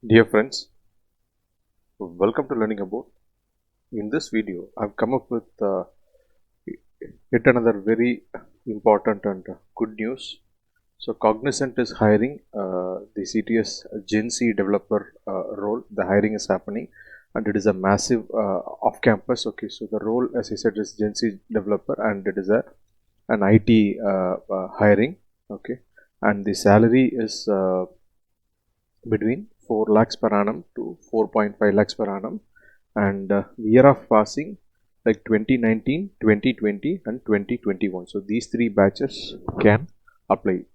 Dear friends, welcome to Learning About. In this video, I've come up with yet another very important and good news. So, Cognizant is hiring the CTS Gen Z developer role. The hiring is happening, and it is a massive off-campus. Okay, so the role, as I said, is Gen Z developer, and it is an IT hiring. Okay, and the salary is between 4 lakhs per annum to 4.5 lakhs per annum, and the year of passing like 2019, 2020 and 2021. So these three batches can apply.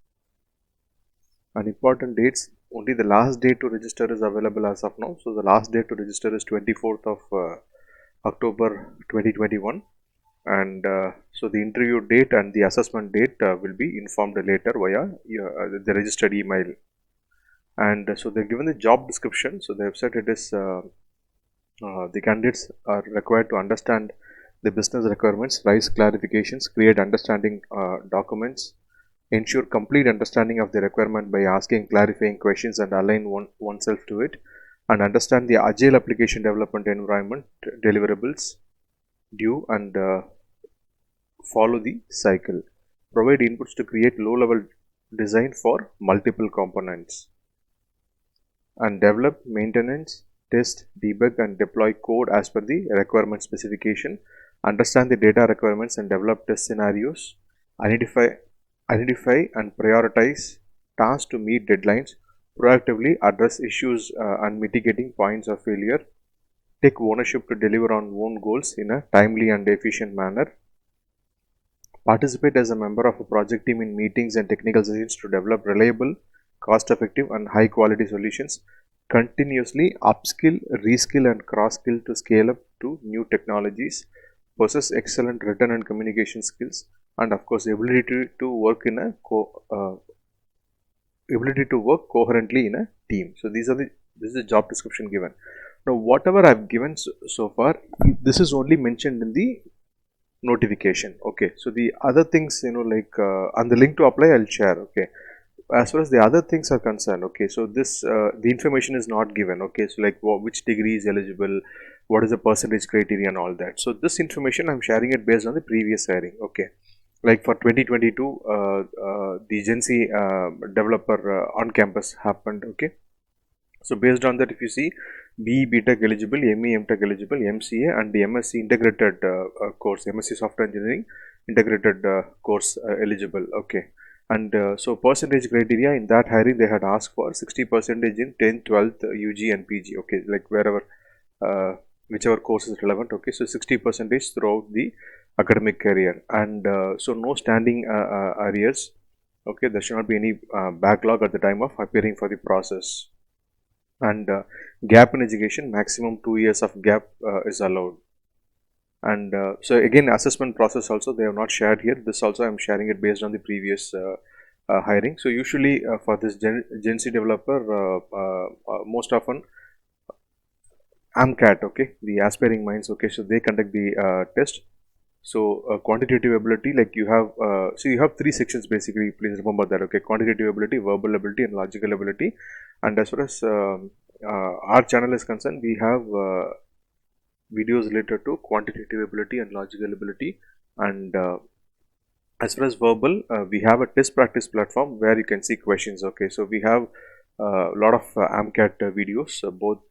And important dates, only the last date to register is available as of now. So the last date to register is 24th of October 2021, and so the interview date and the assessment date will be informed later via the registered email. And so they've given the job description. So they've said it is the candidates are required to understand the business requirements, raise clarifications, create understanding documents, ensure complete understanding of the requirement by asking clarifying questions and align oneself to it, and understand the agile application development environment deliverables due, and follow the cycle, provide inputs to create low level design for multiple components, and develop, maintenance, test, debug and deploy code as per the requirement specification, understand the data requirements and develop test scenarios, identify and prioritize tasks to meet deadlines, proactively address issues and mitigating points of failure, take ownership to deliver on own goals in a timely and efficient manner, participate as a member of a project team in meetings and technical sessions to develop reliable, cost-effective and high-quality solutions, continuously upskill, reskill and cross-skill to scale up to new technologies, possess excellent written and communication skills, and of course ability to work in a ability to work coherently in a team. So this is the job description given. Now whatever I've given so far, this is only mentioned in the notification. Okay, so the other things, like and the link to apply I'll share. Okay, as far as the other things are concerned, okay, so this the information is not given. Okay, so like which degree is eligible, what is the percentage criteria and all that. So this information I'm sharing it based on the previous hiring. Okay, like for 2022 the Gen Z developer on campus happened. Okay, so based on that, if you see BE BTech eligible, ME MTech eligible, MCA and the MSc integrated course, MSc software engineering integrated course eligible. Okay, and so percentage criteria in that hiring they had asked for 60% in 10th, 12th, UG and PG. Okay, like wherever whichever course is relevant. Okay, so 60% throughout the academic career, and so no standing arrears. Okay, there should not be any backlog at the time of appearing for the process, and gap in education, maximum 2 years of gap is allowed. And so again, assessment process also they have not shared here. This also I am sharing it based on the previous hiring. So usually for this Gen Z developer, most often AMCAT, okay, the aspiring minds. Okay, so they conduct the test. So quantitative ability, like you have so you have three sections basically, please remember that. Okay, quantitative ability, verbal ability and logical ability. And as far as our channel is concerned, we have videos related to quantitative ability and logical ability. And as far as verbal, we have a test practice platform where you can see questions. Okay, so we have a lot of AMCAT videos, both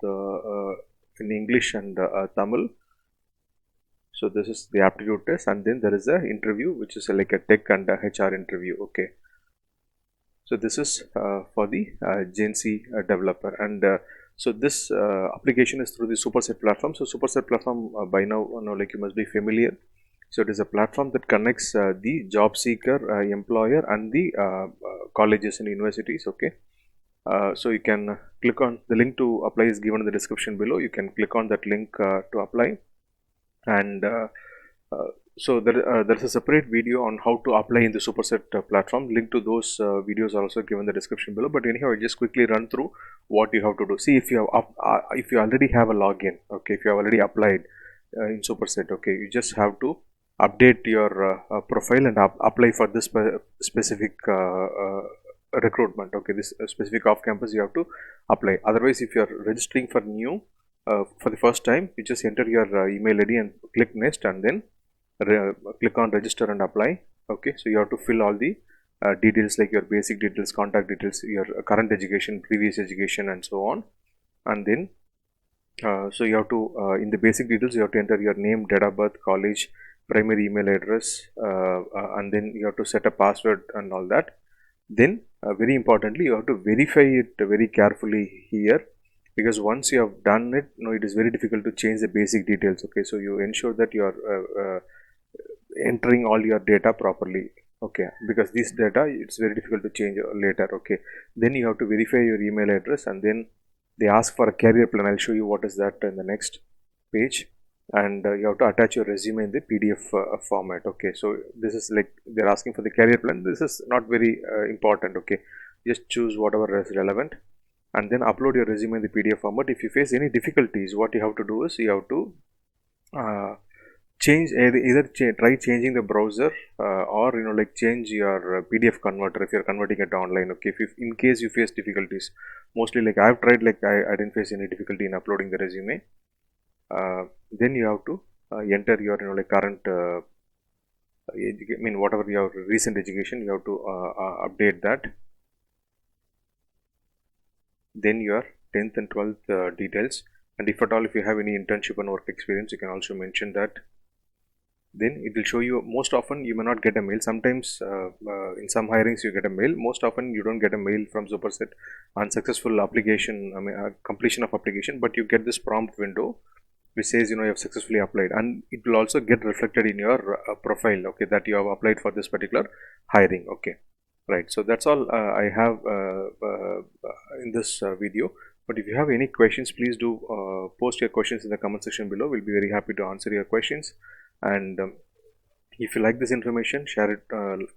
in English and Tamil. So this is the aptitude test, and then there is a interview which is like a tech and a HR interview. Okay, so this is for the Gen Z developer, and so this application is through the Superset platform. So Superset platform, by now, like you must be familiar. So it is a platform that connects the job seeker, employer and the colleges and universities. Okay, so you can click on the link to apply is given in the description below. You can click on that link to apply, and so there's a separate video on how to apply in the Superset platform. Link to those videos are also given in the description below. But anyhow, I just quickly run through what you have to do. See, if you have if you already have a login, okay, if you have already applied in Superset, okay, you just have to update your profile and apply for this specific recruitment. Okay, this specific off campus you have to apply. Otherwise, if you are registering for new for the first time, you just enter your email ID and click next, and then click on register and apply. Okay, so you have to fill all the details like your basic details, contact details, your current education, previous education, and so on. And then so you have to in the basic details you have to enter your name, date of birth, college, primary email address, and then you have to set a password and all that. Then very importantly, you have to verify it very carefully here, because once you have done it, it is very difficult to change the basic details. Okay, so you ensure that you are entering all your data properly. Okay, because this data it's very difficult to change later. Okay, then you have to verify your email address, and then they ask for a career plan. I'll show you what is that in the next page. And you have to attach your resume in the PDF format. Okay, so this is like they're asking for the career plan. This is not very important. Okay, just choose whatever is relevant and then upload your resume in the PDF format. If you face any difficulties, what you have to do is you have to change try changing the browser or like change your PDF converter if you're converting it online. Okay, if in case you face difficulties, mostly like I've tried, like I didn't face any difficulty in uploading the resume. Then you have to enter your like current whatever your recent education, you have to update that. Then your 10th and 12th details, and if at all if you have any internship and work experience, you can also mention that. Then it will show you. Most often you may not get a mail. Sometimes in some hirings you get a mail. Most often you don't get a mail from Superset on successful application, completion of application, but you get this prompt window which says you have successfully applied, and it will also get reflected in your profile. Okay, that you have applied for this particular hiring. Okay, right. So that's all I have in this video. But if you have any questions, please do post your questions in the comment section below. We'll be very happy to answer your questions. And if you like this information, share it,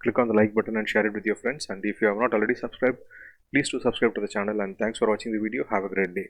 click on the like button and share it with your friends. And if you have not already subscribed, please do subscribe to the channel. And thanks for watching the video. Have a great day.